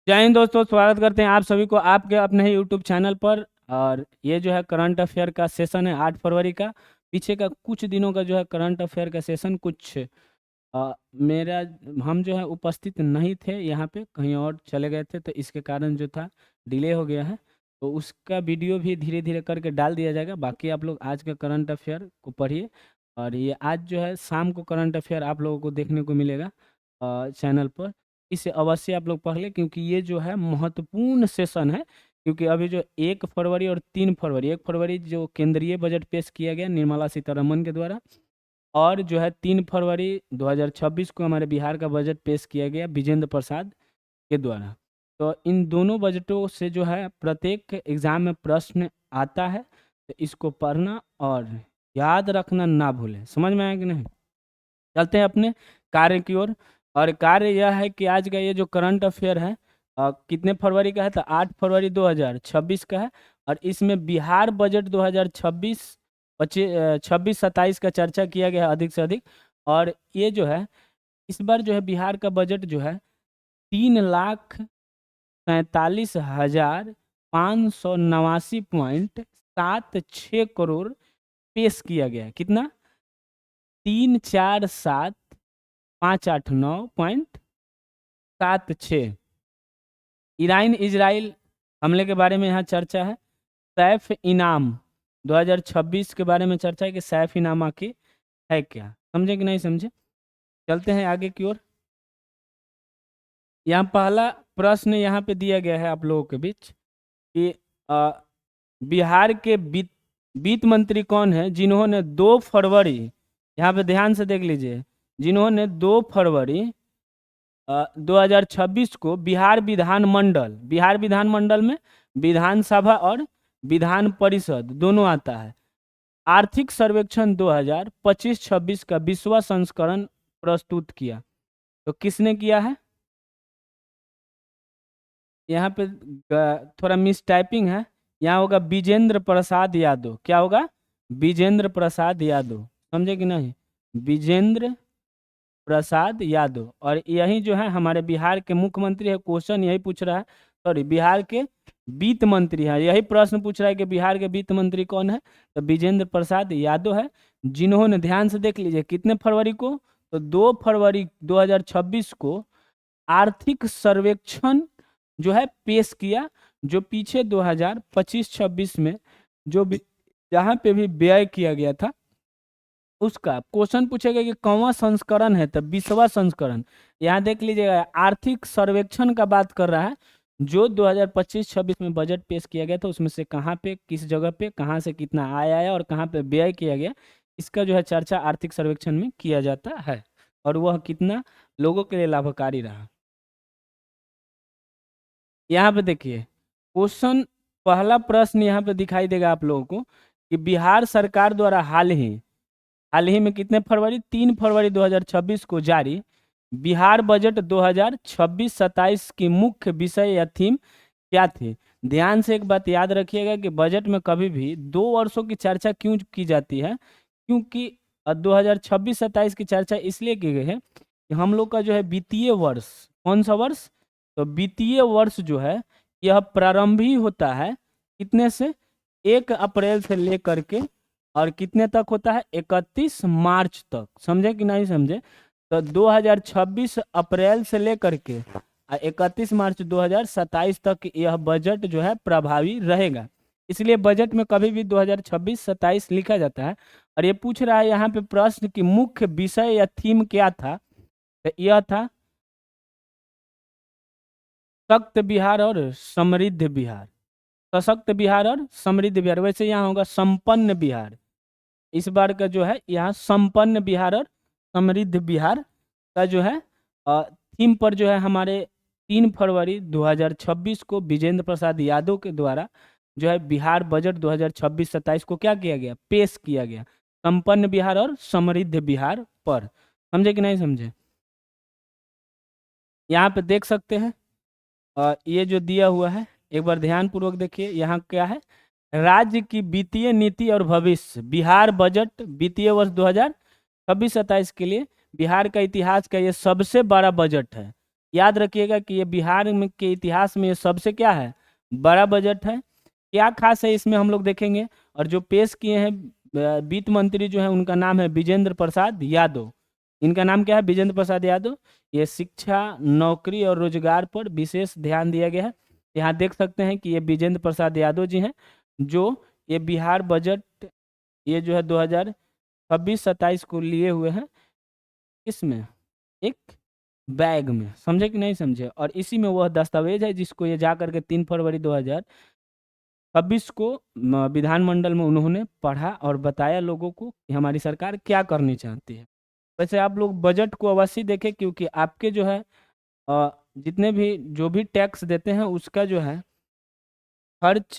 जय हिंद दोस्तों, स्वागत करते हैं आप सभी को आपके अपने ही यूट्यूब चैनल पर। और ये जो है करंट अफेयर का सेशन है 8 फरवरी का। पीछे का कुछ दिनों का जो है करंट अफेयर का सेशन कुछ मेरा हम जो है उपस्थित नहीं थे, यहाँ पे कहीं और चले गए थे, तो इसके कारण जो था डिले हो गया है। तो उसका वीडियो भी धीरे धीरे करके डाल दिया जाएगा। बाकी आप लोग आज का करंट अफेयर को पढ़िए। और ये आज जो है शाम को करंट अफेयर आप लोगों को देखने को मिलेगा चैनल पर। इसे अवश्य आप लोग पढ़ लें, क्योंकि ये जो है महत्वपूर्ण सेशन है। क्योंकि अभी जो 1 फरवरी और 3 फरवरी, 1 फरवरी जो केंद्रीय बजट पेश किया गया निर्मला सीतारमन के द्वारा, और जो है 3 फरवरी 2026 को हमारे बिहार का बजट पेश किया गया विजेंद्र प्रसाद के द्वारा। तो इन दोनों बजटों से जो है प्रत्येक एग्जाम में प्रश्न आता है, तो इसको पढ़ना और याद रखना ना भूलें। समझ में आया कि नहीं? चलते हैं अपने कार्य की ओर। और कार्य यह है कि आज का ये जो करंट अफेयर है कितने फरवरी का है, तो 8 फरवरी 2026 का है। और इसमें बिहार बजट 2026 26 27 का चर्चा किया गया है अधिक से अधिक। और ये जो है इस बार जो है बिहार का बजट जो है 3,47,589.76 पेश किया गया है। कितना? 3,47,589.76। ईरान इजराइल हमले के बारे में यहाँ चर्चा है। सैफ इनाम 2026 के बारे में चर्चा है कि सैफ इनाम आखिर है क्या। समझे कि नहीं समझे? चलते हैं आगे की ओर। यहाँ पहला प्रश्न यहाँ पे दिया गया है आप लोगों के बीच कि बिहार के वित्त मंत्री कौन है जिन्होंने 2 फरवरी, यहाँ पे ध्यान से देख लीजिए, जिन्होंने 2 फरवरी 2026 को बिहार विधानमंडल में विधानसभा और विधान परिषद दोनों आता है, आर्थिक सर्वेक्षण 2025-26 का 20वां संस्करण प्रस्तुत किया। तो किसने किया है? यहाँ पे थोड़ा मिस टाइपिंग है। यहाँ होगा विजेंद्र प्रसाद यादव। क्या होगा? विजेंद्र प्रसाद यादव। समझे कि नहीं? विजेंद्र प्रसाद यादव। और यही जो है हमारे बिहार के मुख्यमंत्री है। क्वेश्चन यही पूछ रहा है, सॉरी, बिहार के वित्त मंत्री है। यही प्रश्न पूछ रहा है कि बिहार के वित्त मंत्री कौन है, तो विजेंद्र प्रसाद यादव है, जिन्होंने, ध्यान से देख लीजिए, कितने फरवरी को, तो 2 फरवरी 2026 को आर्थिक सर्वेक्षण जो है पेश किया, जो पीछे 2025-26 में जो भी जहाँ पे भी व्यय किया गया था उसका क्वेश्चन पूछेगा कि कौन संस्करण है, तो 20वां संस्करण। यहाँ देख लीजिएगा आर्थिक सर्वेक्षण का बात कर रहा है, जो 2025-26 में बजट पेश किया गया था, उसमें से कहाँ पे, किस जगह पे, कहाँ से कितना आया और कहाँ पे व्यय किया गया, इसका जो है चर्चा आर्थिक सर्वेक्षण में किया जाता है, और वह कितना लोगों के लिए लाभकारी रहा। यहाँ पे देखिए क्वेश्चन, पहला प्रश्न यहाँ पे दिखाई देगा आप लोगों को कि बिहार सरकार द्वारा हाल ही में कितने फरवरी, 3 फरवरी 2026 को जारी बिहार बजट 2026-27 की मुख्य विषय या थीम क्या थी। ध्यान से एक बात याद रखिएगा कि बजट में कभी भी 2 वर्षों की चर्चा क्यों की जाती है, क्योंकि 2026-27 की चर्चा इसलिए की गई है कि हम लोग का जो है वित्तीय वर्ष, कौन सा वर्ष, तो वित्तीय वर्ष जो है यह प्रारंभ ही होता है कितने से, 1 अप्रैल से लेकर के और कितने तक होता है, 31 मार्च तक। समझे कि नहीं समझे? तो 2026 अप्रैल से लेकर के 31 मार्च 2027 तक यह बजट जो है प्रभावी रहेगा। इसलिए बजट में कभी भी 2026-27 लिखा जाता है। और ये पूछ रहा है यहाँ पे प्रश्न की मुख्य विषय या थीम क्या था, तो यह था सशक्त बिहार और समृद्ध बिहार। सशक्त बिहार और समृद्ध बिहार, वैसे यहाँ होगा संपन्न बिहार। इस बार का जो है यहाँ संपन्न बिहार और समृद्ध बिहार का जो है थीम पर जो है हमारे 3 फरवरी 2026 को विजेंद्र प्रसाद यादव के द्वारा जो है बिहार बजट 2026-27 को क्या किया गया, पेश किया गया, संपन्न बिहार और समृद्ध बिहार पर। समझे कि नहीं समझे? यहाँ पे देख सकते हैं ये जो दिया हुआ है, एक बार ध्यान पूर्वक देखिए। यहाँ क्या है, राज्य की वित्तीय नीति और भविष्य, बिहार बजट वित्तीय वर्ष 2026-27 के लिए बिहार का इतिहास का ये सबसे बड़ा बजट है। याद रखिएगा कि ये बिहार में के इतिहास में ये सबसे क्या है, बड़ा बजट है। क्या खास है इसमें हम लोग देखेंगे। और जो पेश किए हैं वित्त मंत्री जो है उनका नाम है विजेंद्र प्रसाद यादव। इनका नाम क्या है, विजेंद्र प्रसाद यादव। ये शिक्षा, नौकरी और रोजगार पर विशेष ध्यान दिया गया है। यहाँ देख सकते हैं कि ये विजेंद्र प्रसाद यादव जी हैं, जो ये बिहार बजट ये जो है 2026-27 को लिए हुए हैं। इसमें एक बैग में, समझे कि नहीं समझे। और इसी में वह दस्तावेज है जिसको ये जा करके 3 फरवरी 2026 को विधानमंडल में उन्होंने पढ़ा और बताया लोगों को कि हमारी सरकार क्या करनी चाहती है। वैसे आप लोग बजट को अवश्य देखें, क्योंकि आपके जो है जितने भी जो भी टैक्स देते हैं उसका जो है खर्च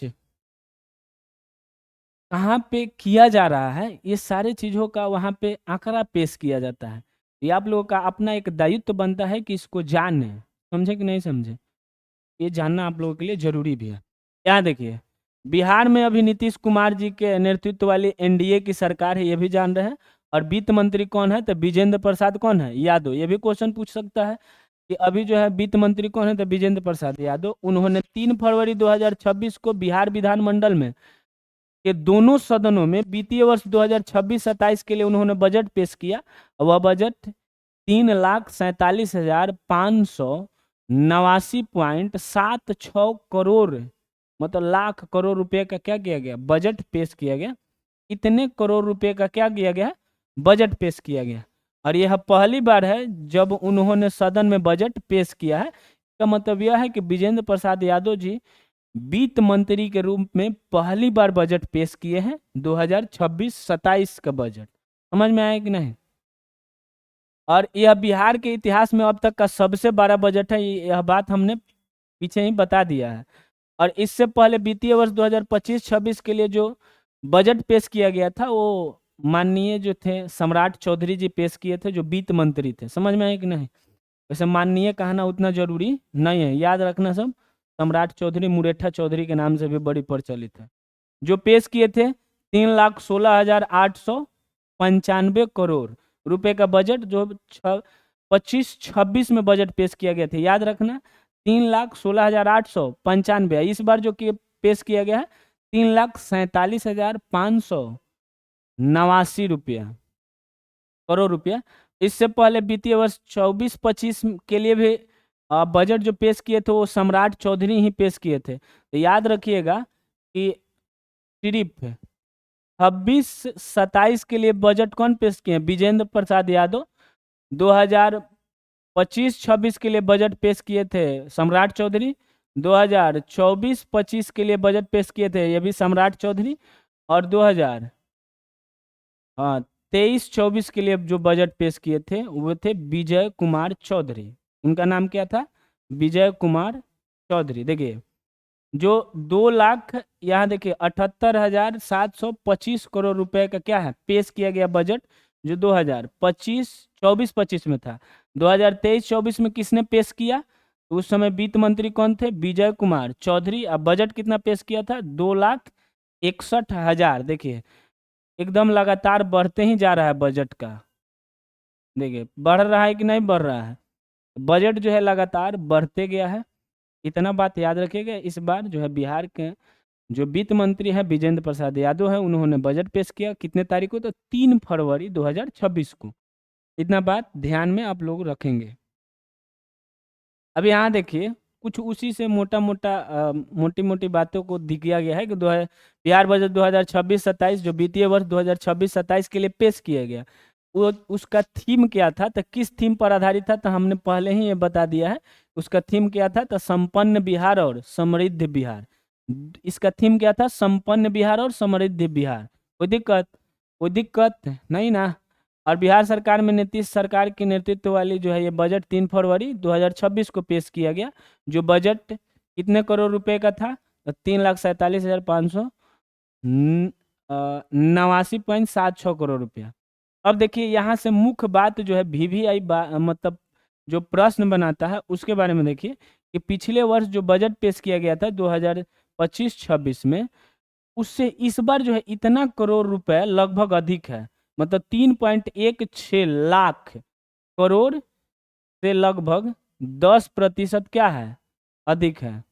कहाँ पे किया जा रहा है, ये सारे चीज़ों का वहाँ पे आंकड़ा पेश किया जाता है। ये आप लोगों का अपना एक दायित्व बनता है कि इसको जाने, समझे कि नहीं समझे। ये जानना आप लोगों के लिए जरूरी भी है। यहाँ देखिए, बिहार में अभी नीतीश कुमार जी के नेतृत्व वाली एनडीए की सरकार है, ये भी जान रहे हैं। और वित्त मंत्री कौन है, तो विजेंद्र प्रसाद कौन है, यादव। ये भी क्वेश्चन पूछ सकता है कि अभी जो है वित्त मंत्री कौन है, तो विजेंद्र प्रसाद यादव। उन्होंने 3 फरवरी 2026 को बिहार विधानमंडल में के दोनों सदनों में वित्तीय वर्ष 2026-27 के लिए उन्होंने बजट पेश किया। वह बजट 3,47,589.76 करोड़, मतलब लाख करोड़ रुपए का क्या किया गया, बजट पेश किया गया। इतने करोड़ रुपए का क्या किया गया, बजट पेश किया गया। और यह पहली बार है जब उन्होंने सदन में बजट पेश किया है। इसका मतलब यह है कि विजेंद्र प्रसाद यादव जी वित्त मंत्री के रूप में पहली बार बजट पेश किए हैं, 2026-27 का बजट। समझ में आया कि नहीं। और यह बिहार के इतिहास में अब तक का सबसे बड़ा बजट है, यह बात हमने पीछे ही बता दिया है। और इससे पहले वित्तीय वर्ष 2025-26 के लिए जो बजट पेश किया गया था वो माननीय जो थे सम्राट चौधरी जी पेश किए थे, जो वित्त मंत्री थे। समझ में आया कि नहीं। वैसे माननीय कहना उतना जरूरी नहीं है, याद रखना सब। सम्राट चौधरी मुरेठा चौधरी के नाम से भी बड़ी प्रचलित है। जो पेश किए थे 3,16,895 रुपए का बजट, जो 25-26 में बजट पेश किया गया था। याद रखना 3,16,895। इस बार जो कि पेश किया गया है 3,47,589 रुपया करोड़ रुपया। इससे पहले वित्तीय वर्ष 24-25 के लिए भी बजट जो पेश किए थे वो सम्राट चौधरी ही पेश किए थे। तो याद रखिएगा कि सिर्फ 26-27 के लिए बजट कौन पेश किए, विजेंद्र प्रसाद यादव। 2025-26 के लिए बजट पेश किए थे सम्राट चौधरी। 2024-25 के लिए बजट पेश किए थे ये भी सम्राट चौधरी। और 2023-24 के लिए जो बजट पेश किए थे वो थे विजय कुमार चौधरी। उनका नाम क्या था, विजय कुमार चौधरी। देखिए जो 2 लाख, यहाँ देखिए 78,725 करोड़ रुपए का क्या है पेश किया गया बजट, जो 2025-24-25 में था। 2023-24 में किसने पेश किया, तो उस समय वित्त मंत्री कौन थे, विजय कुमार चौधरी। अब बजट कितना पेश किया था, 2,61,000। देखिए एकदम लगातार बढ़ते ही जा रहा है बजट का। देखिए बढ़ रहा है कि नहीं बढ़ रहा है, बजट जो है लगातार बढ़ते गया है। इतना बात याद रखिएगा। इस बार जो है बिहार के जो वित्त मंत्री हैं विजेंद्र प्रसाद यादव हैं, उन्होंने बजट पेश किया कितने तारीख को, तो 3 फरवरी 2026 को। इतना बात ध्यान में आप लोग रखेंगे। अब यहाँ देखिए कुछ उसी से मोटा मोटा मोटी मोटी बातों को दिया गया है कि बिहार बजट 2026-27 जो वित्तीय वर्ष 2026-27 के लिए पेश किया गया, वो उसका थीम क्या था, तो किस थीम पर आधारित था, तो हमने पहले ही ये बता दिया है। उसका थीम क्या था, तो संपन्न बिहार और समृद्ध बिहार। इसका थीम क्या था, संपन्न बिहार और समृद्ध बिहार। कोई दिक्कत नहीं ना। और बिहार सरकार में नीतीश सरकार के नेतृत्व वाली जो है ये बजट 3 फरवरी 2026 को पेश किया गया, जो बजट कितने करोड़ रुपए का था, 3,47,589.76 करोड़ रुपया। अब देखिए यहाँ से मुख्य बात जो है वीवीआई मतलब जो प्रश्न बनाता है उसके बारे में देखिए कि पिछले वर्ष जो बजट पेश किया गया था 2025-26 में, उससे इस बार जो है इतना करोड़ रुपए लगभग अधिक है। मतलब 3.16 लाख करोड़ से लगभग 10% क्या है, अधिक है।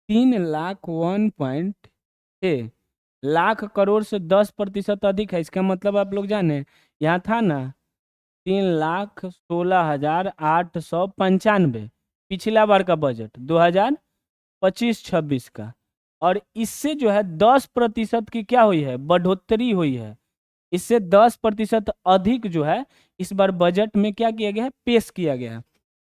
3,01,6 करोड़ से 10% अधिक है। इसका मतलब आप लोग जाने, यहाँ था ना 3,16,895 पिछला बार का बजट 2025-26 का, और इससे जो है 10% की क्या हुई है, बढ़ोतरी हुई है। इससे 10% अधिक जो है इस बार बजट में क्या किया गया है, पेश किया गया है।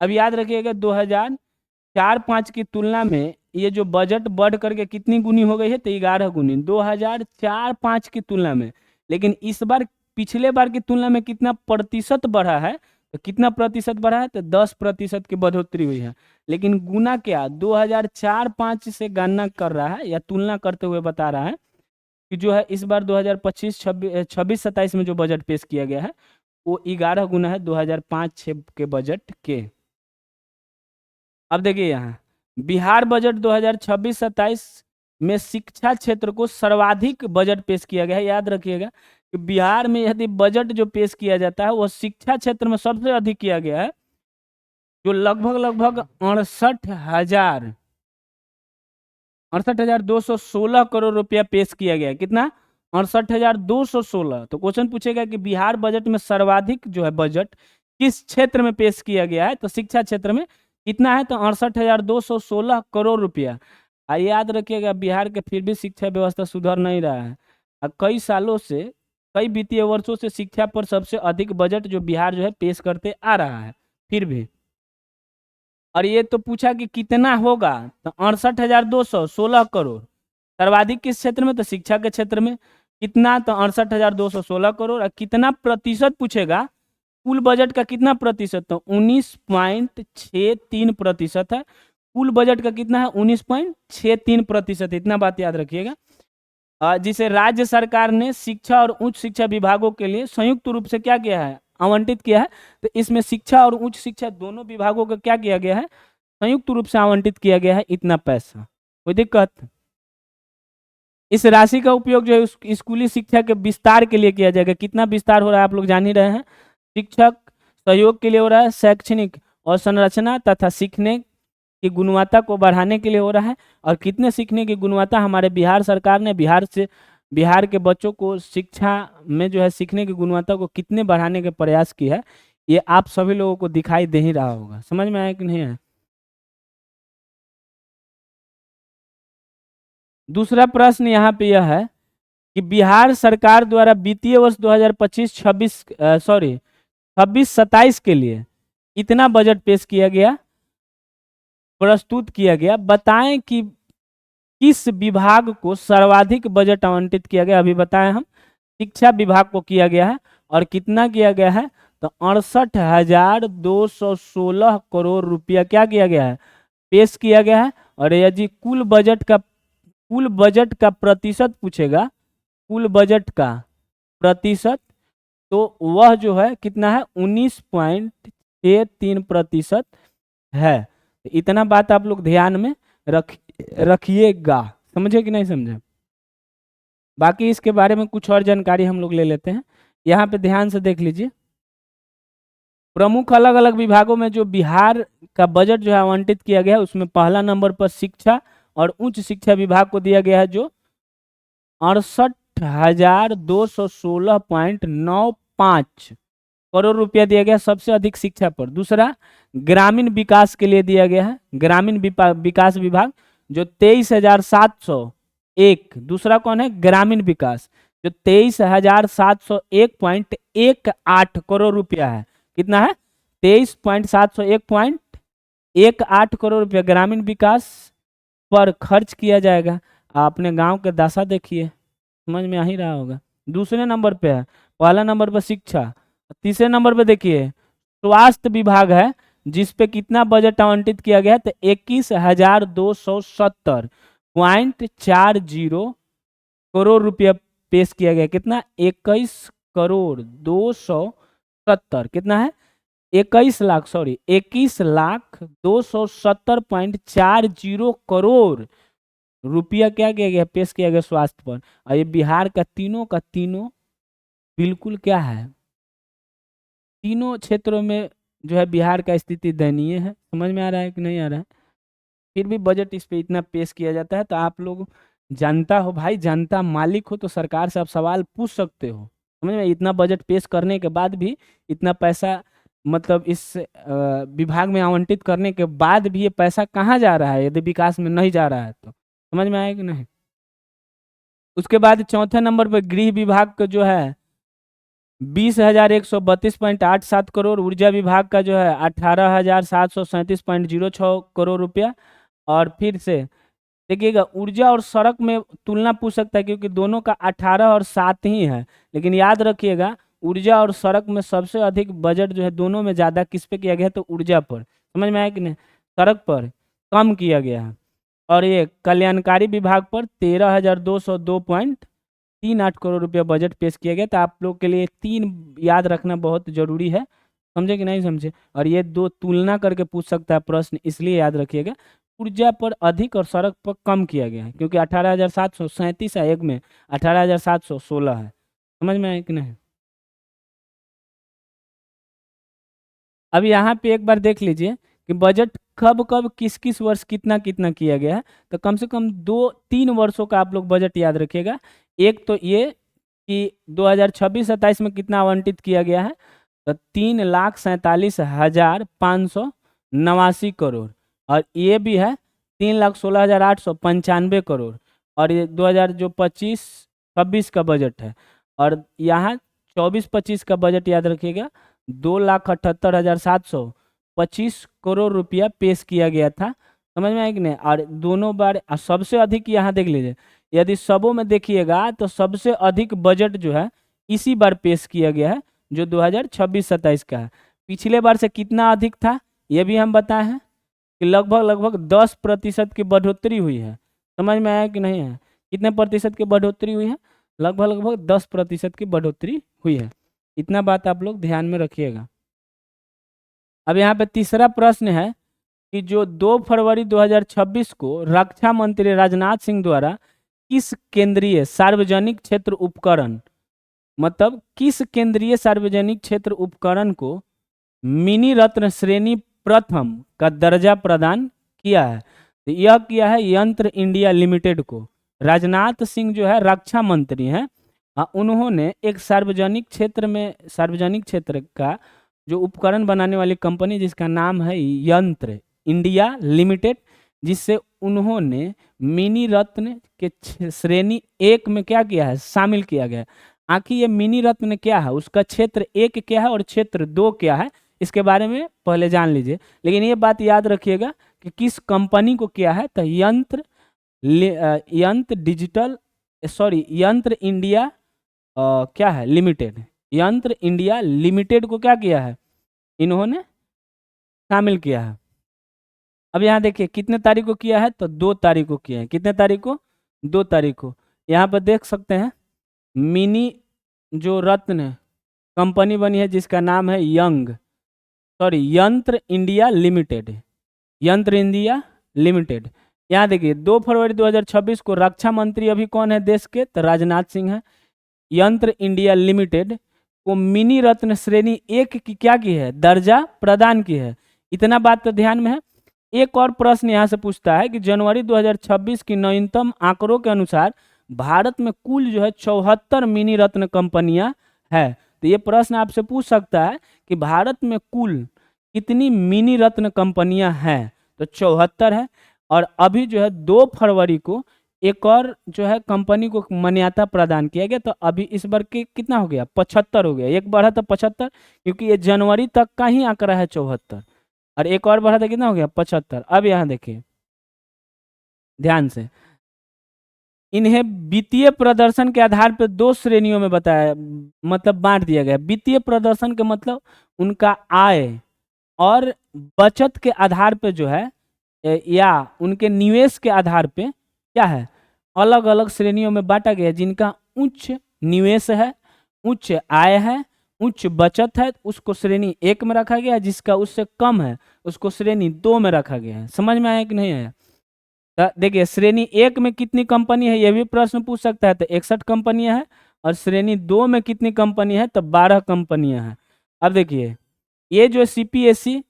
अब याद रखिएगा 2004-5 की तुलना में ये जो बजट बढ़ करके कितनी गुनी हो गई है, तो 11 गुनी 2004-5 की तुलना में। लेकिन इस बार पिछले बार की तुलना में कितना प्रतिशत बढ़ा है, तो कितना प्रतिशत बढ़ा है, तो 10% की बढ़ोतरी हुई है। लेकिन गुना क्या, 2004-5 से गणना कर रहा है या तुलना करते हुए बता रहा है कि जो है इस बार 2025-26 में जो बजट पेश किया गया है वो 11 गुना है 2005-6 के बजट के। अब देखिए यहाँ बिहार बजट 2026-27 में शिक्षा क्षेत्र को सर्वाधिक बजट पेश किया गया है। याद रखिएगा कि बिहार में यदि बजट जो पेश किया जाता है वो शिक्षा क्षेत्र में सबसे अधिक किया गया है, जो लगभग 68,216 करोड़ रुपया पेश किया गया है। कितना, 68,216। तो क्वेश्चन पूछेगा कि बिहार बजट में सर्वाधिक जो है बजट किस क्षेत्र में पेश किया गया है, तो शिक्षा क्षेत्र में कितना है, तो 68,216 करोड़ रुपया। याद रखिएगा बिहार के फिर भी शिक्षा व्यवस्था सुधर नहीं रहा है। कई सालों से, कई वित्तीय वर्षों से शिक्षा पर सबसे अधिक बजट जो बिहार जो है पेश करते आ रहा है फिर भी। और ये तो पूछा कि कितना होगा, तो 68,216 करोड़। सर्वाधिक किस क्षेत्र में, तो शिक्षा के क्षेत्र में। कितना, तो 68,216 करोड़। और कितना प्रतिशत पूछेगा, कुल बजट का कितना प्रतिशत, तो 19.63% है। कुल बजट का कितना है, 19.63%। इतना बात याद रखिएगा। जिसे राज्य सरकार ने शिक्षा और उच्च शिक्षा विभागों के लिए संयुक्त रूप से क्या किया है, आवंटित किया है। तो इसमें शिक्षा और उच्च शिक्षा दोनों विभागों का क्या किया गया है, संयुक्त रूप से आवंटित किया गया है इतना पैसा। कोई दिक्कत, इस राशि का उपयोग जो है स्कूली शिक्षा के विस्तार के लिए किया जाएगा। कितना विस्तार हो रहा है आप लोग जान ही रहे हैं, शिक्षक सहयोग के लिए हो रहा है, शैक्षणिक और संरचना तथा सीखने की गुणवत्ता को बढ़ाने के लिए हो रहा है। और कितने सीखने की गुणवत्ता हमारे बिहार सरकार ने बिहार के बच्चों को शिक्षा में जो है सीखने की गुणवत्ता को कितने बढ़ाने के प्रयास की है, ये आप सभी लोगों को दिखाई दे ही रहा होगा। समझ में आया कि नहीं है। दूसरा प्रश्न यहाँ पे यह है कि बिहार सरकार द्वारा वित्तीय वर्ष 26-27 के लिए इतना बजट पेश किया गया, प्रस्तुत किया गया। बताएं कि किस विभाग को सर्वाधिक बजट आवंटित किया गया। अभी बताएं हम, शिक्षा विभाग को किया गया है। और कितना किया गया है, तो 68,216 करोड़ रुपया क्या किया गया है, पेश किया गया है। और यदि कुल बजट का प्रतिशत पूछेगा, कुल बजट का प्रतिशत, तो वह जो है कितना है, 19.63% है। इतना बात आप लोग ध्यान में रखिएगा। समझे कि नहीं समझे। बाकी इसके बारे में कुछ और जानकारी हम लोग ले लेते हैं। यहाँ पे ध्यान से देख लीजिए, प्रमुख अलग अलग विभागों में जो बिहार का बजट जो है आवंटित किया गया है, उसमें पहला नंबर पर शिक्षा और उच्च शिक्षा विभाग को दिया गया है, जो 68,216.95 करोड़ रुपया दिया गया, सबसे अधिक शिक्षा पर। दूसरा ग्रामीण विकास के लिए दिया गया है, ग्रामीण विकास विभाग जो 23,701। दूसरा कौन है, ग्रामीण विकास, जो 23,701.18 करोड़ रुपया है। कितना है, 23,701.18 करोड़ रुपया ग्रामीण विकास पर खर्च किया जाएगा। आपने गांव के दशा देखिए, समझ में आ ही रहा होगा। दूसरे नंबर पे है, पहला नंबर पर शिक्षा। तीसरे नंबर पे देखिए स्वास्थ्य विभाग है, जिस पे कितना बजट आवंटित किया गया है, तो 21,270.40 करोड़ रुपया पेश किया गया। कितना, 21,270, कितना है, 21,270.40 करोड़ रुपया क्या किया गया, पेश किया गया स्वास्थ्य पर। और ये बिहार का तीनों बिल्कुल क्या है, तीनों क्षेत्रों में जो है बिहार का स्थिति दयनीय है। समझ में आ रहा है कि नहीं आ रहा है? फिर भी बजट इस पे इतना पेश किया जाता है। तो आप लोग जनता हो भाई, जनता मालिक हो, तो सरकार से आप सवाल पूछ सकते हो। समझ में? इतना बजट पेश करने के बाद भी इतना पैसा, मतलब इस विभाग में आवंटित करने के बाद भी ये पैसा कहाँ जा रहा है, यदि विकास में नहीं जा रहा है तो? समझ में आया कि नहीं? उसके बाद चौथे नंबर पर गृह विभाग का जो है 20,132.87 करोड़, ऊर्जा विभाग का जो है 18,737.06 करोड़ रुपया। और फिर से देखिएगा, ऊर्जा और सड़क में तुलना पूछ सकता है, क्योंकि दोनों का 18 और 7 ही है। लेकिन याद रखिएगा, ऊर्जा और सड़क में सबसे अधिक बजट जो है दोनों में ज़्यादा किस पे किया गया है, तो ऊर्जा पर। समझ में आया कि नहीं? सड़क पर कम किया गया है। और ये कल्याणकारी विभाग पर 13,202.38 करोड़ रुपया बजट पेश किया गया। तो आप लोग के लिए 3 याद रखना बहुत जरूरी है। समझे कि नहीं समझे? और ये 2 तुलना करके पूछ सकता है प्रश्न, इसलिए याद रखिएगा। ऊर्जा पर अधिक और सड़क पर कम किया गया है, क्योंकि 18,737 है, एक में 18,716 है। समझ में आया कि नहीं? अब यहाँ पे एक बार देख लीजिए कि बजट कब कब किस किस वर्ष कितना कितना किया गया है। तो कम से कम 2-3 वर्षों का आप लोग बजट याद रखिएगा। एक तो ये कि 2026-27 में कितना आवंटित किया गया है, तो 3,47,589 करोड़। और ये भी है 3,16,895 करोड़। और ये 2000 जो 25-26 का बजट है। और यहाँ 24-25 का बजट याद रखिएगा, 2,78,725 करोड़ रुपया पेश किया गया था। समझ में आया कि नहीं? और दोनों बार सबसे अधिक यहाँ देख लीजिए, यदि सबों में देखिएगा तो सबसे अधिक बजट जो है इसी बार पेश किया गया है, जो 2026-27 का है। पिछले बार से कितना अधिक था ये भी हम बताए हैं कि लगभग लगभग 10% की बढ़ोतरी हुई है। समझ में आया कि नहीं है? कितने प्रतिशत की बढ़ोतरी हुई है? लगभग लगभग 10% की बढ़ोतरी हुई है। इतना बात आप लोग ध्यान में रखिएगा। अब यहाँ पे तीसरा प्रश्न है कि जो 2 फरवरी 2026 को रक्षा मंत्री राजनाथ सिंह द्वारा किस केंद्रीय सार्वजनिक क्षेत्र उपकरण, मतलब किस केंद्रीय सार्वजनिक क्षेत्र उपकरण को मिनी रत्न श्रेणी प्रथम का दर्जा प्रदान किया है? तो यह किया है यंत्र इंडिया लिमिटेड को। राजनाथ सिंह जो है रक्षा मंत्री हैं, उन्होंने एक सार्वजनिक क्षेत्र का जो उपकरण बनाने वाली कंपनी, जिसका नाम है यंत्र इंडिया लिमिटेड, जिससे उन्होंने मिनी रत्न के श्रेणी 1 में क्या किया है, शामिल किया गया। आखिर ये मिनी रत्न क्या है, उसका क्षेत्र 1 क्या है और क्षेत्र 2 क्या है, इसके बारे में पहले जान लीजिए। लेकिन ये बात याद रखिएगा कि किस कंपनी को किया है, तो यंत्र इंडिया क्या है लिमिटेड। यंत्र इंडिया लिमिटेड को क्या किया है, इन्होंने शामिल किया है। अब यहाँ देखिए कितने तारीख को किया है, तो 2 तारीख को किया है। कितने तारीख को? 2 तारीख को। यहाँ पर देख सकते हैं मिनी जो रत्न कंपनी बनी है, जिसका नाम है यंत्र इंडिया लिमिटेड। यंत्र इंडिया लिमिटेड। यहाँ देखिए 2 फरवरी 2026 को रक्षा मंत्री अभी कौन है देश के, तो राजनाथ सिंह है। यंत्र इंडिया लिमिटेड को मिनी रत्न श्रेणी 1 की क्या की है, दर्जा प्रदान की है। इतना बात तो ध्यान में है। एक और प्रश्न यहाँ से पूछता है कि जनवरी 2026 की नवीनतम आंकड़ों के अनुसार भारत में कुल जो है 74 मिनी रत्न कंपनियां है। तो ये प्रश्न आपसे पूछ सकता है कि भारत में कुल कितनी मिनी रत्न कंपनियां हैं, तो 74 है। और अभी जो है 2 फरवरी को एक और जो है कंपनी को मान्यता प्रदान किया गया। तो अभी इस बार के कितना हो गया, 75 हो गया। एक बढ़ा था 75, क्योंकि ये जनवरी तक का ही आंकड़ा है 74, और एक और बढ़ा था कितना हो गया, 75। अब यहाँ देखिए ध्यान से, इन्हें वित्तीय प्रदर्शन के आधार पर 2 श्रेणियों में बताया, मतलब बांट दिया गया। वित्तीय प्रदर्शन के मतलब उनका आय और बचत के आधार पे जो है, या उनके निवेश के आधार पे क्या है, अलग अलग श्रेणियों में बांटा गया। जिनका उच्च निवेश है, उच्च आय है, उच्च बचत है, उसको श्रेणी 1 में रखा गया। जिसका उससे कम है उसको श्रेणी 2 में रखा गया है। समझ में आया कि नहीं आया? तो देखिए श्रेणी 1 में कितनी कंपनी है, यह भी प्रश्न पूछ सकता है। तो 61 कंपनियां हैं। और श्रेणी 2 में कितनी कंपनी है, तो 12 कंपनियां हैं। अब देखिए ये जो सीपीएसई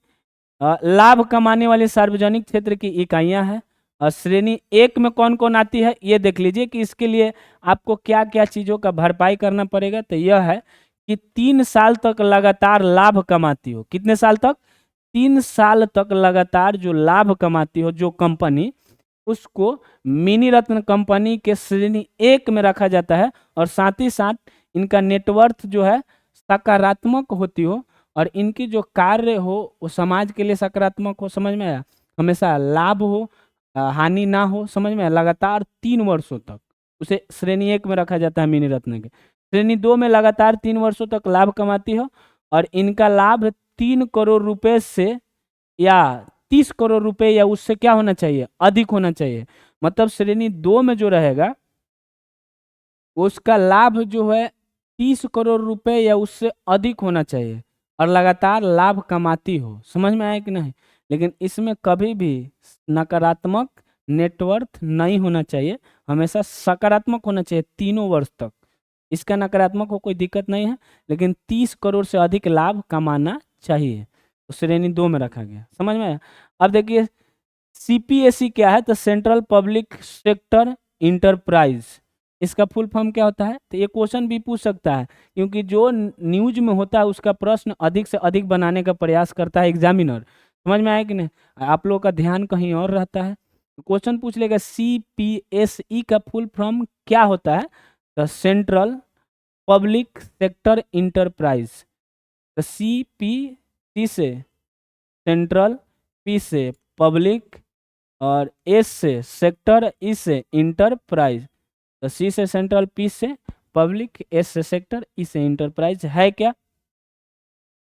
लाभ कमाने वाली सार्वजनिक क्षेत्र की इकाइयां हैं। और श्रेणी एक में कौन कौन आती है ये देख लीजिए कि इसके लिए आपको क्या क्या चीज़ों का भरपाई करना पड़ेगा। तो यह है कि 3 साल तक लगातार लाभ कमाती हो। कितने साल तक? 3 साल तक लगातार जो लाभ कमाती हो जो कंपनी, उसको मिनी रत्न कंपनी के श्रेणी एक में रखा जाता है। और साथ ही साथ इनका नेटवर्थ जो है सकारात्मक होती हो और इनकी जो कार्य हो वो समाज के लिए सकारात्मक हो। समझ में आया? हमेशा लाभ हो, हानि ना हो। समझ में आया? लगातार 3 वर्षों तक उसे श्रेणी एक में रखा जाता है मिनी रत्न के। श्रेणी दो में लगातार 3 वर्षों तक लाभ कमाती हो और इनका लाभ 3 करोड़ रुपए से या 30 करोड़ रुपए या उससे क्या होना चाहिए? अधिक होना चाहिए। मतलब श्रेणी दो में जो रहेगा उसका लाभ जो है 30 करोड़ रुपए या उससे अधिक होना चाहिए और लगातार लाभ कमाती हो। समझ में आया कि नहीं? लेकिन इसमें कभी भी नकारात्मक नेटवर्थ नहीं होना चाहिए, हमेशा सकारात्मक होना चाहिए 3 वर्ष तक। इसका नकारात्मक हो कोई दिक्कत नहीं है, लेकिन 30 करोड़ से अधिक लाभ कमाना चाहिए। तो श्रेणी दो में रखा गया। समझ में आया? अब देखिए सीपीएसई क्या है? तो सेंट्रल पब्लिक सेक्टर इंटरप्राइज। इसका फुल फॉर्म क्या होता है? तो ये क्वेश्चन भी पूछ सकता है, क्योंकि जो न्यूज में होता है उसका प्रश्न अधिक से अधिक बनाने का प्रयास करता है एग्जामिनर। समझ में आया कि नहीं? आप लोगों का ध्यान कहीं और रहता है। क्वेश्चन पूछ लेगा सीपीएसई का फुल फॉर्म क्या होता है? तो सेंट्रल पब्लिक सेक्टर इंटरप्राइज। तो सी से सेंट्रल, पी से पब्लिक और एस से सेक्टर, ई से इंटरप्राइज। तो सी से सेंट्रल, पी से पब्लिक, एस से सेक्टर, ई से इंटरप्राइज है क्या?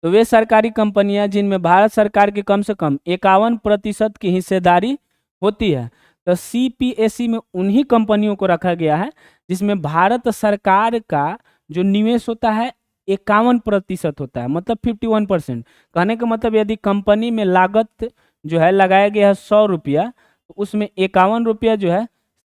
तो वे सरकारी कंपनियां जिनमें भारत सरकार की कम से कम 51% की हिस्सेदारी होती है। तो सीपीएसई में उन्हीं कंपनियों को रखा गया है जिसमें भारत सरकार का जो निवेश होता है 51% होता है, मतलब 51%। कहने का मतलब यदि कंपनी में लागत जो है लगाया गया है 100 रुपया, तो उसमें 51 रुपया जो है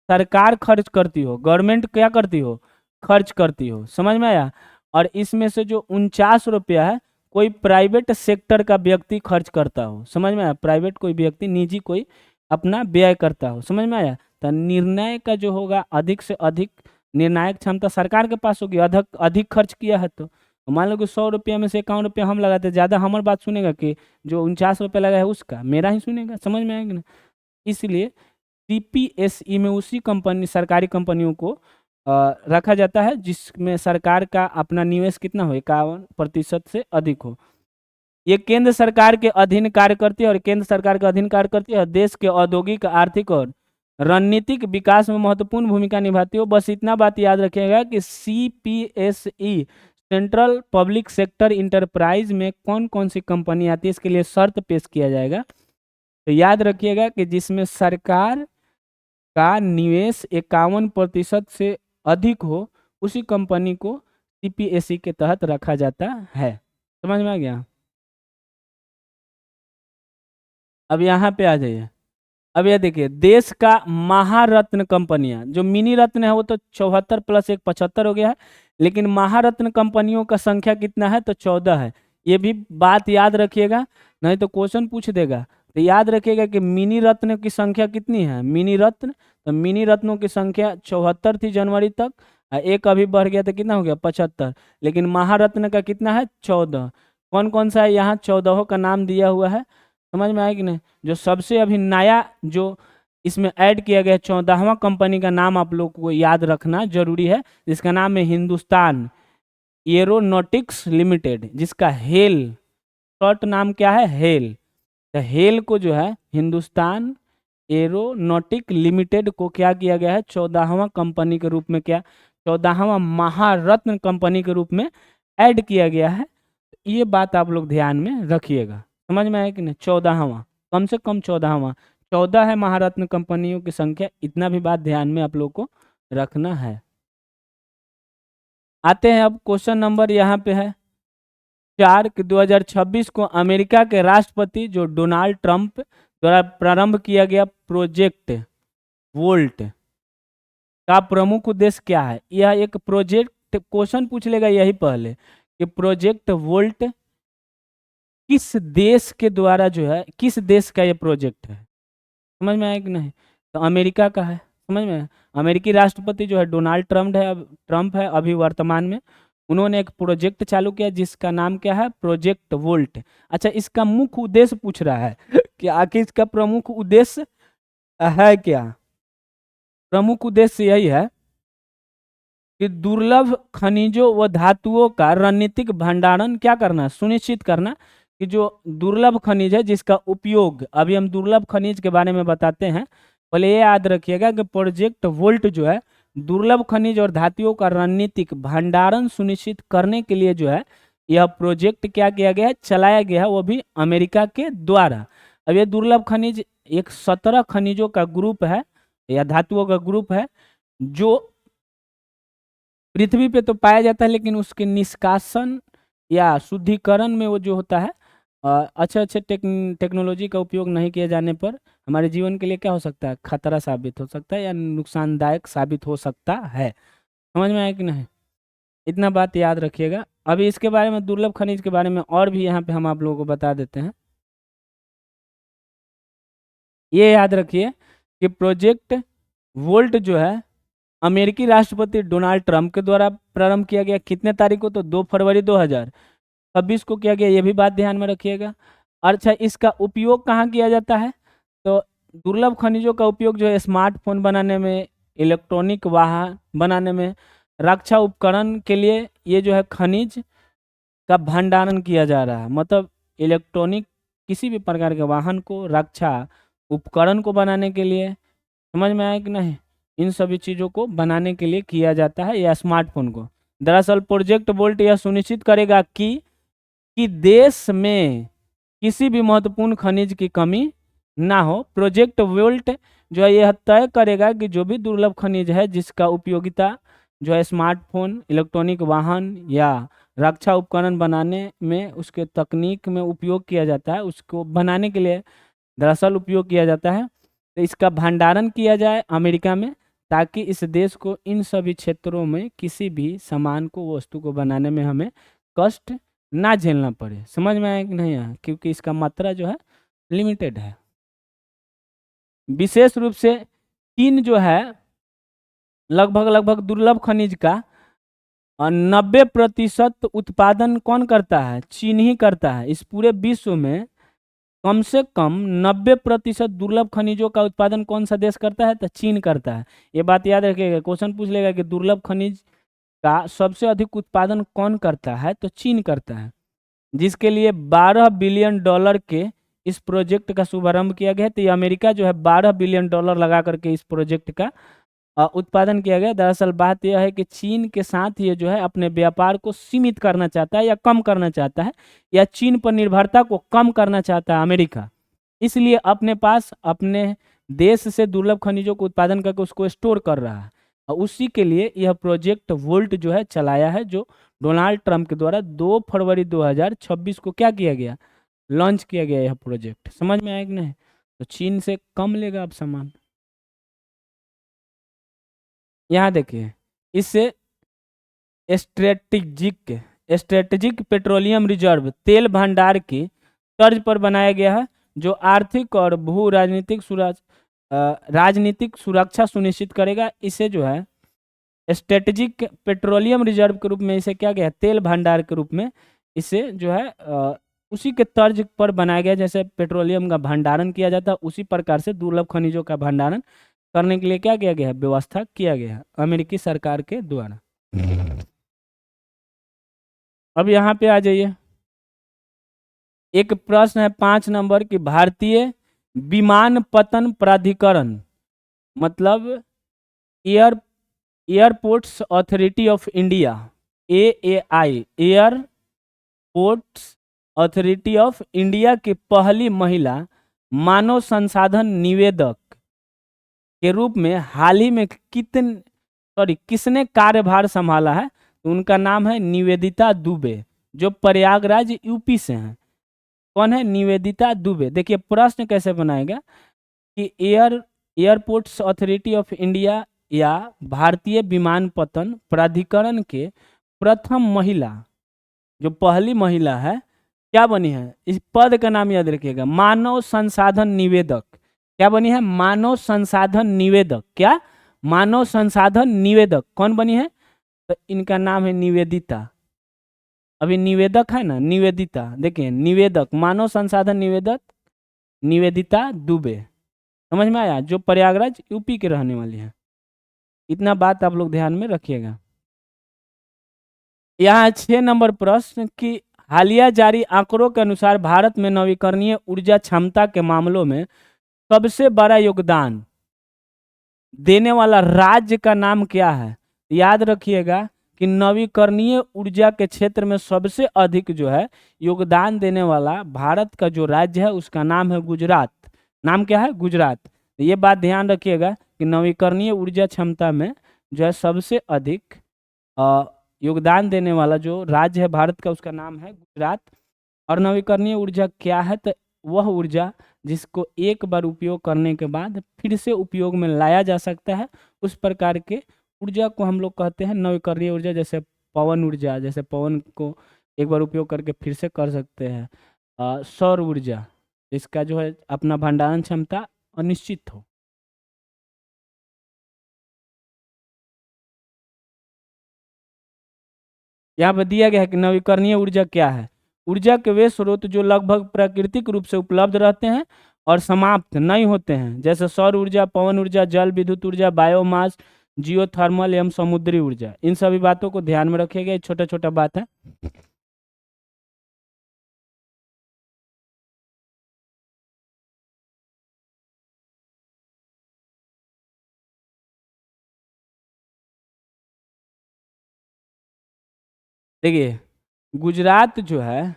सरकार खर्च करती हो, गवर्नमेंट क्या करती हो? खर्च करती हो। समझ में आया? और इसमें से जो 49 रुपया है कोई प्राइवेट सेक्टर का व्यक्ति खर्च करता हो। समझ में आया? प्राइवेट कोई व्यक्ति, निजी कोई अपना व्यय करता हो। समझ में आया? तो निर्णय का जो होगा अधिक से अधिक निर्णायक क्षमता सरकार के पास होगी। अधिक अधिक खर्च किया है तो मान लो कि 100 रुपया में से 51 रुपया हम लगाते, ज़्यादा हमारी बात सुनेगा कि जो 49 रुपया लगा है उसका? मेरा ही सुनेगा। समझ में आएगा ना? इसलिए सीपीएसई में उसी कंपनी, सरकारी कंपनियों को रखा जाता है जिसमें सरकार का अपना निवेश कितना हो? 51% से अधिक हो। ये केंद्र सरकार के अधीन कार्य करती है और केंद्र सरकार के अधीन कार्य करती है और देश के औद्योगिक, आर्थिक और रणनीतिक विकास में महत्वपूर्ण भूमिका निभाती है। बस इतना बात याद रखिएगा कि CPSE central public sector enterprise में कौन कौन सी कंपनी आती है, इसके लिए शर्त पेश किया जाएगा। तो याद रखिएगा कि जिसमें सरकार का निवेश 51% से अधिक हो उसी कंपनी को सीपीएसई के तहत रखा जाता है। समझ में आ गया? अब यहाँ पे आ जाइए। अब ये देखिए देश का महारत्न कंपनियां, जो मिनी रत्न है वो तो 74 + 1 75 हो गया है, लेकिन महारत्न कंपनियों का संख्या कितना है? तो 14 है। ये भी बात याद रखिएगा, नहीं तो क्वेश्चन पूछ देगा। तो याद रखिएगा कि मिनी रत्न की संख्या कितनी है? मिनी रत्न, तो मिनी रत्नों की संख्या 74 थी जनवरी तक, एक अभी बढ़ गया तो कितना हो गया? 75। लेकिन महारत्न का कितना है? 14। कौन कौन सा है? यहाँ 14 का नाम दिया हुआ है। समझ में आया कि नहीं? जो सबसे अभी नया जो इसमें ऐड किया गया 14वां कंपनी का नाम आप लोग को याद रखना जरूरी है, जिसका नाम है हिंदुस्तान एरोनॉटिक्स लिमिटेड, जिसका हेल शॉर्ट नाम क्या है? हेल। तो हेल को जो है हिंदुस्तान एरोनॉटिक लिमिटेड को क्या किया गया है? 14वां कंपनी के रूप में, क्या 14वां महारत्न कंपनी के रूप में ऐड किया गया है। ये बात आप लोग ध्यान में रखिएगा। समझ में आया कि नहीं? 14वां, कम से कम 14वां, 14 है महारत्न कंपनियों की संख्या। इतना भी बात ध्यान में आप लोग को रखना है। आते हैं अब क्वेश्चन नंबर यहाँ पे है 4 कि 2026 को अमेरिका के राष्ट्रपति जो डोनाल्ड ट्रंप द्वारा प्रारंभ किया गया प्रोजेक्ट वोल्ट का प्रमुख उद्देश्य क्या है? यह एक प्रोजेक्ट, क्वेश्चन पूछ लेगा यही पहले कि प्रोजेक्ट वोल्ट किस देश के द्वारा जो है, किस देश का ये प्रोजेक्ट है, समझ में आया कि नहीं? तो अमेरिका का है, समझ में आया? अमेरिकी राष्ट्रपति जो है डोनाल्ड ट्रम्प है अभी वर्तमान में। उन्होंने एक प्रोजेक्ट चालू किया जिसका नाम क्या है, प्रोजेक्ट वोल्ट। अच्छा, इसका मुख्य उद्देश्य पूछ रहा है कि आखिर इसका प्रमुख उद्देश्य है क्या? प्रमुख उद्देश्य यही है कि दुर्लभ खनिजों व धातुओं का रणनीतिक भंडारण क्या करना, सुनिश्चित करना कि जो दुर्लभ खनिज है जिसका उपयोग, अभी हम दुर्लभ खनिज के बारे में बताते हैं, पहले ये याद रखिएगा कि प्रोजेक्ट वोल्ट जो है दुर्लभ खनिज और धातुओं का रणनीतिक भंडारण सुनिश्चित करने के लिए जो है यह प्रोजेक्ट क्या किया गया है, चलाया गया है, वो भी अमेरिका के द्वारा। अब ये दुर्लभ खनिज एक 17 खनिजों का ग्रुप है या धातुओं का ग्रुप है जो पृथ्वी पे तो पाया जाता है, लेकिन उसके निष्कासन या शुद्धिकरण में वो जो होता है अच्छे अच्छे टेक्नोलॉजी का उपयोग नहीं किए जाने पर हमारे जीवन के लिए क्या हो सकता है, खतरा साबित हो सकता है या नुकसानदायक साबित हो सकता है। समझ में आया कि नहीं? इतना बात याद रखिएगा। अभी इसके बारे में, दुर्लभ खनिज के बारे में और भी यहाँ पे हम आप लोगों को बता देते हैं। ये याद रखिए कि प्रोजेक्ट वोल्ट जो है अमेरिकी राष्ट्रपति डोनाल्ड ट्रंप के द्वारा प्रारंभ किया गया। कितने तारीख को? तो 2 फरवरी 2026 को किया गया, ये भी बात ध्यान में रखिएगा। अच्छा, इसका उपयोग कहाँ किया जाता है? तो दुर्लभ खनिजों का उपयोग जो है स्मार्टफोन बनाने में, इलेक्ट्रॉनिक वाहन बनाने में, रक्षा उपकरण के लिए ये जो है खनिज का भंडारण किया जा रहा है। मतलब इलेक्ट्रॉनिक किसी भी प्रकार के वाहन को, रक्षा उपकरण को बनाने के लिए, समझ में आया कि नहीं, इन सभी चीज़ों को बनाने के लिए किया जाता है, या स्मार्टफोन को। दरअसल प्रोजेक्ट वोल्ट यह सुनिश्चित करेगा कि देश में किसी भी महत्वपूर्ण खनिज की कमी ना हो। प्रोजेक्ट वोल्ट जो है यह तय करेगा कि जो भी दुर्लभ खनिज है जिसका उपयोगिता जो है स्मार्टफोन, इलेक्ट्रॉनिक वाहन या रक्षा उपकरण बनाने में, उसके तकनीक में उपयोग किया जाता है, उसको बनाने के लिए दरअसल उपयोग किया जाता है, तो इसका भंडारण किया जाए अमेरिका में, ताकि इस देश को इन सभी क्षेत्रों में किसी भी सामान को, वस्तु को बनाने में हमें कष्ट ना झेलना पड़े। समझ में आया कि नहीं आया? क्योंकि इसका मात्रा जो है लिमिटेड है। विशेष रूप से चीन जो है लगभग दुर्लभ खनिज का 90% उत्पादन कौन करता है? चीन ही करता है। इस पूरे विश्व में कम से कम 90% दुर्लभ खनिजों का उत्पादन कौन सा देश करता है? तो चीन करता है। ये बात याद रखिएगा, क्वेश्चन पूछ लेगा कि दुर्लभ खनिज का सबसे अधिक उत्पादन कौन करता है? तो चीन करता है, जिसके लिए $12 बिलियन के इस प्रोजेक्ट का शुभारंभ किया गया है। तो ये अमेरिका जो है $12 बिलियन लगा करके इस प्रोजेक्ट का उत्पादन किया गया। दरअसल बात यह है कि चीन के साथ ये जो है अपने व्यापार को सीमित करना चाहता है या कम करना चाहता है, या चीन पर निर्भरता को कम करना चाहता है अमेरिका। इसलिए अपने पास अपने देश से दुर्लभ खनिजों को उत्पादन करके उसको स्टोर कर रहा है, और उसी के लिए यह प्रोजेक्ट वोल्ट जो है चलाया है, जो डोनाल्ड ट्रंप के द्वारा 2 फरवरी 2026 को क्या किया गया, लॉन्च किया गया यह प्रोजेक्ट। समझ में आया कि नहीं? तो चीन से कम लेगा अब सामान। यहाँ देखिए, इससे स्ट्रेटेजिक पेट्रोलियम रिजर्व तेल भंडार की तर्ज पर बनाया गया है, जो आर्थिक और भू राजनीतिक सुरक्षा सुनिश्चित करेगा। इसे जो है स्ट्रेटेजिक पेट्रोलियम रिजर्व के रूप में इसे क्या गया, तेल भंडार के रूप में इसे जो है उसी के तर्ज पर बनाया गया। जैसे पेट्रोलियम का भंडारण किया जाता है, उसी प्रकार से दुर्लभ खनिजों का भंडारण करने के लिए क्या किया गया है, व्यवस्था किया गया है अमेरिकी सरकार के द्वारा। अब यहाँ पे आ जाइए, एक प्रश्न है 5 नंबर की, भारतीय विमानपत्तन प्राधिकरण मतलब airports authority of India, AAI, airports authority of India की पहली महिला मानव संसाधन निवेदक के रूप में हाल ही में किसने कार्यभार संभाला है? तो उनका नाम है निवेदिता दुबे, जो प्रयागराज यूपी से हैं। कौन है? निवेदिता दुबे। देखिए प्रश्न कैसे बनाएगा कि एयरपोर्ट्स अथॉरिटी ऑफ इंडिया या भारतीय विमानपत्तन प्राधिकरण के प्रथम महिला, जो पहली महिला है, क्या बनी है? इस पद का नाम याद रखिएगा, मानव संसाधन निवेदक। क्या बनी है? मानव संसाधन निवेदक। क्या? मानव संसाधन निवेदक। कौन बनी है? तो इनका नाम है निवेदिता। अभी निवेदक है ना, निवेदिता, देखिए निवेदक, मानव संसाधन निवेदक निवेदिता दुबे। समझ में आया? जो प्रयागराज यूपी के रहने वाली है। इतना बात आप लोग ध्यान में रखिएगा। यहाँ 6 नंबर प्रश्न कि हालिया जारी आंकड़ों के अनुसार भारत में नवीकरणीय ऊर्जा क्षमता के मामलों में सबसे बड़ा योगदान देने वाला राज्य का नाम क्या है? याद रखिएगा कि नवीकरणीय ऊर्जा के क्षेत्र में सबसे अधिक जो है योगदान देने वाला भारत का जो राज्य है उसका नाम है गुजरात। नाम क्या है? गुजरात। ये बात ध्यान रखिएगा कि नवीकरणीय ऊर्जा क्षमता में जो है सबसे अधिक योगदान देने वाला जो राज्य है भारत का उसका नाम है गुजरात। और नवीकरणीय ऊर्जा क्या है? तो वह ऊर्जा जिसको एक बार उपयोग करने के बाद फिर से उपयोग में लाया जा सकता है, उस प्रकार के ऊर्जा को हम लोग कहते हैं नवीकरणीय ऊर्जा। जैसे पवन ऊर्जा, जैसे पवन को एक बार उपयोग करके फिर से कर सकते हैं। सौर ऊर्जा, इसका जो है अपना भंडारण क्षमता अनिश्चित हो। यहाँ पर दिया गया है कि नवीकरणीय ऊर्जा क्या है? ऊर्जा के वे स्रोत जो लगभग प्राकृतिक रूप से उपलब्ध रहते हैं और समाप्त नहीं होते हैं, जैसे सौर ऊर्जा, पवन ऊर्जा, जल विद्युत ऊर्जा, बायोमास, जियोथर्मल एवं समुद्री ऊर्जा। इन सभी बातों को ध्यान में रखिएगा, छोटा छोटा बात है। देखिए गुजरात जो है,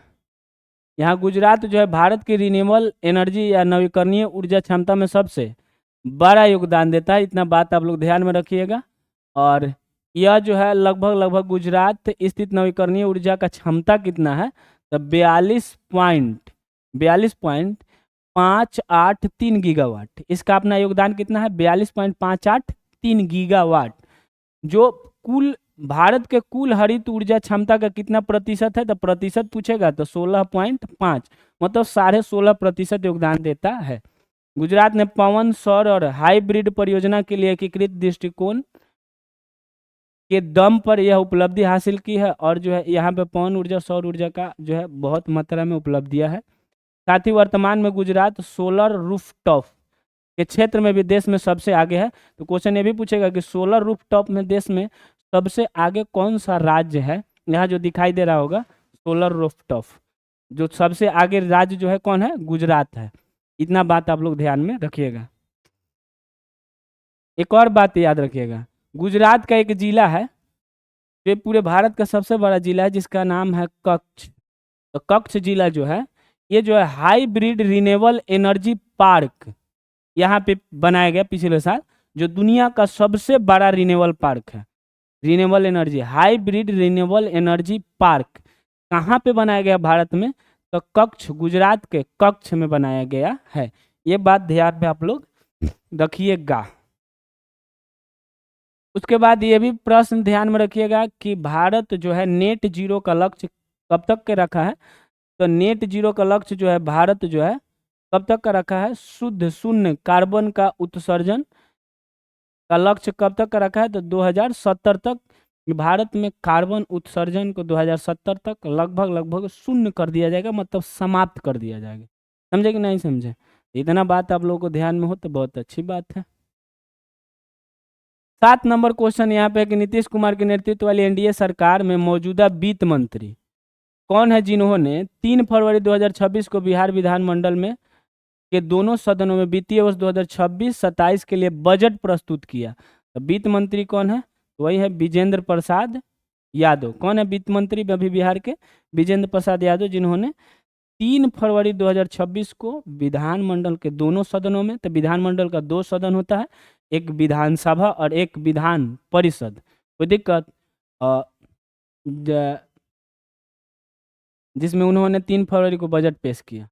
यहाँ गुजरात जो है भारत की रिन्यूएबल एनर्जी या नवीकरणीय ऊर्जा क्षमता में सबसे बड़ा योगदान देता है। इतना बात आप लोग ध्यान में रखिएगा। और यह जो है लगभग लगभग गुजरात स्थित नवीकरणीय ऊर्जा का क्षमता कितना है? तो 42.583 गीगावाट। इसका अपना योगदान कितना है? 42.583 गीगावाट। जो कुल भारत के कुल हरित ऊर्जा क्षमता का कितना प्रतिशत है? तो प्रतिशत पूछेगा तो 16.5, मतलब 16.5% योगदान देता है। गुजरात ने पवन, सौर और हाइब्रिड परियोजना के लिए एकीकृत दृष्टिकोण के दम पर यह उपलब्धि हासिल की है। और जो है यहाँ पे पवन ऊर्जा, सौर ऊर्जा का जो है बहुत मात्रा में उपलब्धियां है। साथ ही वर्तमान में गुजरात सोलर रूफटॉप के क्षेत्र में भी देश में सबसे आगे है। तो क्वेश्चन ये भी पूछेगा कि सोलर रूफटॉप में देश में सबसे आगे कौन सा राज्य है? यहाँ जो दिखाई दे रहा होगा सोलर रूफटॉप, जो सबसे आगे राज्य जो है कौन है? गुजरात है। इतना बात आप लोग ध्यान में रखिएगा। एक और बात याद रखिएगा, गुजरात का एक जिला है जो पूरे भारत का सबसे बड़ा जिला है, जिसका नाम है कच्छ। तो कच्छ जिला जो है ये जो है हाइब्रिड रिन्यूएबल एनर्जी पार्क यहाँ पे बनाया गया पिछले साल, जो दुनिया का सबसे बड़ा रिन्यूएबल पार्क है। Renewable energy, hybrid renewable energy park कहाँ पे बनाया गया भारत में? तो कच्छ, गुजरात के कच्छ में बनाया गया है। ये बात ध्यान में आप लोग रखिएगा। उसके बाद ये भी प्रश्न ध्यान में रखिएगा कि भारत जो है नेट जीरो का लक्ष्य कब तक के रखा है? तो नेट जीरो का लक्ष्य जो है भारत जो है कब तक का रखा है? शुद्ध शून्य कार्बन का उत्सर्जन का लक्ष्य कब तक का रखा है? तो 2070 तक भारत में कार्बन उत्सर्जन को 2070 तक लगभग लगभग शून्य कर दिया जाएगा, मतलब समाप्त कर दिया जाएगा। समझे कि नहीं समझे? इतना बात आप लोगों को ध्यान में हो तो बहुत अच्छी बात है। 7 नंबर क्वेश्चन यहाँ पे कि नीतीश कुमार के नेतृत्व वाली एनडीए सरकार में मौजूदा वित्त मंत्री कौन है जिन्होंने 3 फरवरी 2026 को बिहार विधानमंडल में के दोनों सदनों में वित्तीय वर्ष 2026-27 के लिए बजट प्रस्तुत किया? तो वित्त मंत्री कौन है? वही है विजेंद्र प्रसाद यादव। कौन है वित्त मंत्री अभी बिहार के? विजेंद्र प्रसाद यादव, जिन्होंने 3 फरवरी 2026 को विधानमंडल के दोनों सदनों में, तो विधानमंडल का 2 सदन होता है, एक विधानसभा और एक विधान परिषद, कोई दिक्कत, जिसमें उन्होंने 3 फरवरी को बजट पेश किया।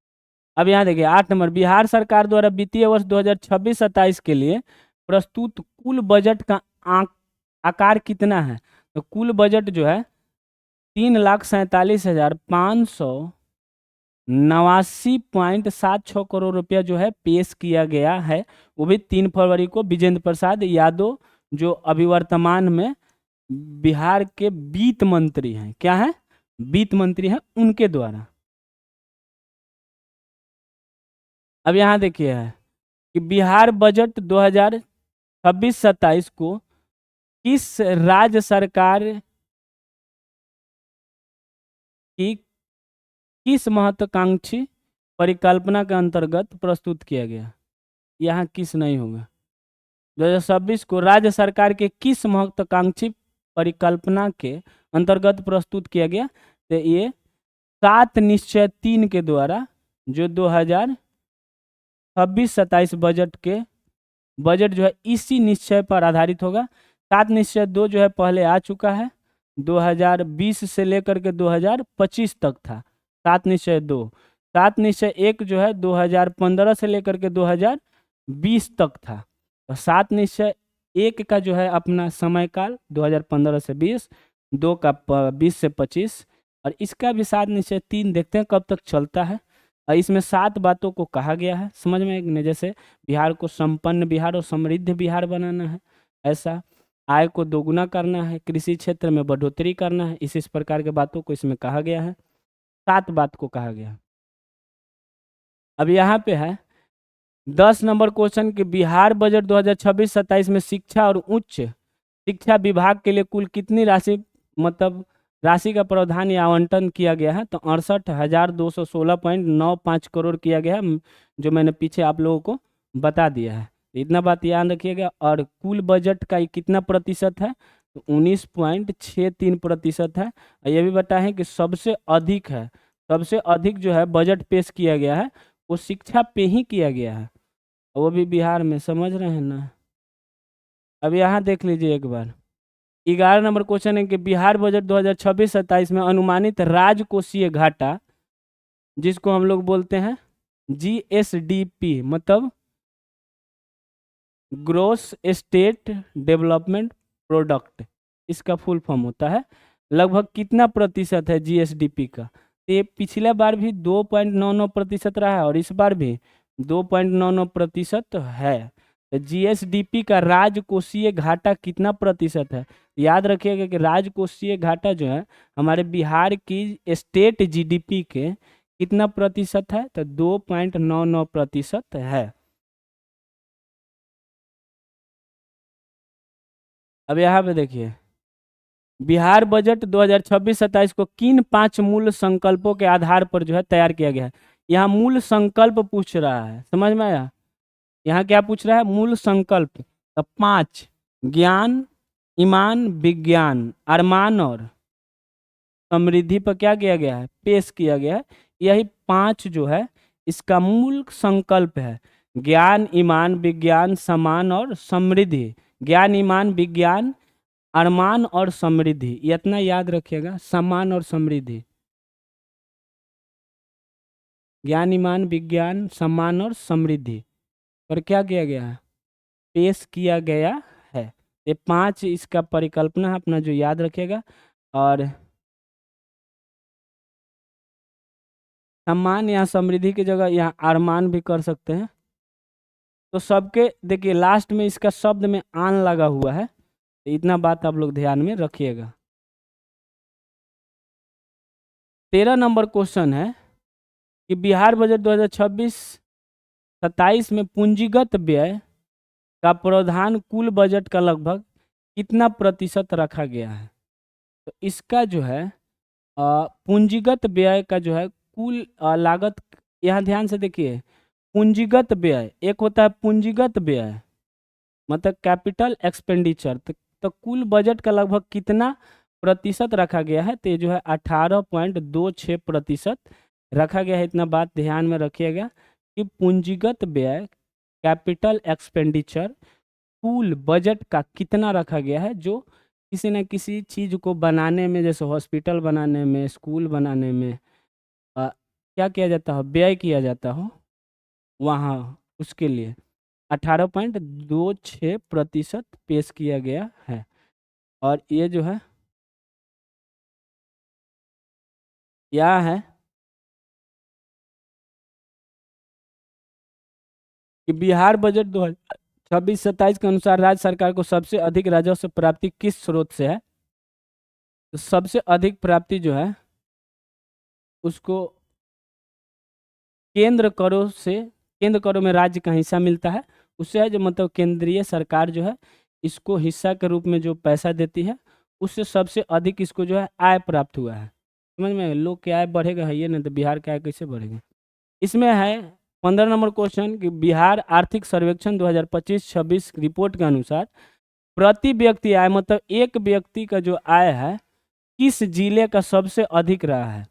अब यहाँ देखिए 8 नंबर, बिहार सरकार द्वारा वित्तीय वर्ष 2026-27 के लिए प्रस्तुत कुल बजट का आकार कितना है? तो कुल बजट जो है 3,47,500 89.76 करोड़ रुपया जो है पेश किया गया है, वो भी 3 फरवरी को विजेंद्र प्रसाद यादव जो अभी वर्तमान में बिहार के वित्त मंत्री हैं, क्या है, वित्त मंत्री हैं, उनके द्वारा। अब यहाँ देखिए है कि बिहार बजट 2026-27 को किस राज्य सरकार की किस महत्वाकांक्षी परिकल्पना के अंतर्गत प्रस्तुत किया गया। यहाँ किस नहीं होगा। 2026 को राज्य सरकार के किस महत्वाकांक्षी परिकल्पना के अंतर्गत प्रस्तुत किया गया, तो ये 7/3 के द्वारा जो 2026-27 बजट जो है इसी निश्चय पर आधारित होगा। 7/2 जो है पहले आ चुका है, 2020 से लेकर के 2025 तक था 7/2। 7/1 जो है 2015 से लेकर के 2020 तक था। तो 7/1 का जो है अपना समय काल 2015 से 20, 2 का 20 से 25, और इसका भी 7/3 देखते हैं कब तक चलता है। और इसमें 7 बातों को कहा गया है, समझ में नहीं, जैसे बिहार को संपन्न बिहार और समृद्ध बिहार बनाना है, ऐसा आय को दोगुना करना है, कृषि क्षेत्र में बढ़ोतरी करना है, इस प्रकार के बातों को इसमें कहा गया है, 7 बात को कहा गया है। अब यहाँ पे है 10 नंबर क्वेश्चन कि बिहार बजट 2026-27 में शिक्षा और उच्च शिक्षा विभाग के लिए कुल कितनी राशि, मतलब राशि का प्रावधान या आवंटन किया गया है, तो 68,216.95 करोड़ किया गया है, जो मैंने पीछे आप लोगों को बता दिया है। इतना बात याद रखिएगा। और कुल बजट का कितना प्रतिशत है, तो 19.63% है। और ये भी बताएं कि सबसे अधिक जो है बजट पेश किया गया है वो शिक्षा पे ही किया गया है, वो भी बिहार में, समझ रहे हैं ना। अब यहाँ देख लीजिए एक बार 11 नंबर क्वेश्चन है कि बिहार बजट 2026-27 में अनुमानित राजकोषीय घाटा, जिसको हम लोग बोलते हैं GSDP, मतलब ग्रोस स्टेट डेवलपमेंट प्रोडक्ट, इसका फुल फॉर्म होता है, लगभग कितना प्रतिशत है GSDP का। तो ये पिछले बार भी 2.99% रहा है और इस बार भी 2.99% है। तो GSDP का राजकोषीय घाटा कितना प्रतिशत है, याद रखिएगा कि राजकोषीय घाटा जो है हमारे बिहार की स्टेट GDP के कितना प्रतिशत है, तो 2.99% है। अब यहाँ पे देखिए बिहार बजट 2026-27 को किन 5 मूल संकल्पों के आधार पर जो है तैयार किया गया है। यहाँ मूल संकल्प पूछ रहा है, समझ में आया। यहाँ क्या पूछ रहा है, मूल संकल्प। तो 5 ज्ञान, ईमान, विज्ञान, अरमान और समृद्धि पर क्या किया गया है, पेश किया गया है। यही 5 जो है इसका मूल संकल्प है, ज्ञान, ईमान, विज्ञान, समान और समृद्धि। ज्ञान, ईमान, विज्ञान, अरमान और समृद्धि, इतना याद रखिएगा, समान और समृद्धि। ज्ञान, ईमान, विज्ञान, सम्मान और समृद्धि पर क्या किया गया है, पेश किया गया है। ये 5 इसका परिकल्पना है अपना, जो याद रखिएगा। और सम्मान या समृद्धि की जगह यहाँ अरमान भी कर सकते हैं। तो सबके देखिए लास्ट में इसका शब्द में आन लगा हुआ है, तो इतना बात आप लोग ध्यान में रखिएगा। 13 नंबर क्वेश्चन है कि बिहार बजट 2026-27 में पूंजीगत व्यय का प्रावधान कुल बजट का लगभग कितना प्रतिशत रखा गया है। तो इसका जो है पूंजीगत व्यय का जो है कुल लागत, यहाँ ध्यान से देखिए, पूंजीगत व्यय एक होता है पूंजीगत व्यय मतलब कैपिटल एक्सपेंडिचर, तो कुल बजट का लगभग कितना प्रतिशत रखा गया है, तो ये जो है 18.26% रखा गया है। इतना बात ध्यान में रखिएगा कि पूंजीगत व्यय कैपिटल एक्सपेंडिचर कुल बजट का कितना रखा गया है, जो किसी न किसी चीज़ को बनाने में, जैसे हॉस्पिटल बनाने में, स्कूल बनाने में क्या किया जाता हो, व्यय किया जाता हो, वहाँ उसके लिए 18.26% पेश किया गया है। और ये जो है यह है कि बिहार बजट 2026-27 के अनुसार राज्य सरकार को सबसे अधिक राजस्व प्राप्ति किस स्रोत से है? तो सबसे अधिक प्राप्ति जो है उसको केंद्र करों में राज्य का हिस्सा मिलता है, उससे है जो मतलब केंद्रीय सरकार जो है इसको हिस्सा के रूप में जो पैसा देती है, उससे सबसे अधिक इसको जो है आय प्राप्त हुआ है। समझ में? लोग की आय बढ़ेगा है ये, नहीं तो बिहार की आय कैसे बढ़ेगा? इसमें है 15 नंबर क्वेश्चन कि बिहार आर्थिक सर्वेक्षण 2025-26 रिपोर्ट के अनुसार प्रति व्यक्ति आय मतलब एक व्यक्ति का जो आय है किस जिले का सबसे अधिक रहा है?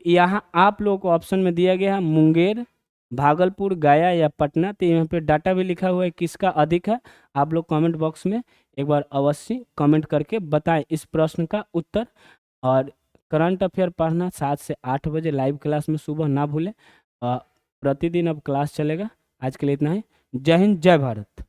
यहाँ आप लोगों को ऑप्शन में दिया गया है मुंगेर, भागलपुर, गया या पटना। तो यहाँ पे डाटा भी लिखा हुआ है किसका अधिक है। आप लोग कमेंट बॉक्स में एक बार अवश्य कमेंट करके बताएं इस प्रश्न का उत्तर। और करंट अफेयर पढ़ना 7 से 8 बजे लाइव क्लास में सुबह ना भूलें। प्रतिदिन अब क्लास चलेगा। आज के लिए इतना ही। जय हिंद, जय भारत।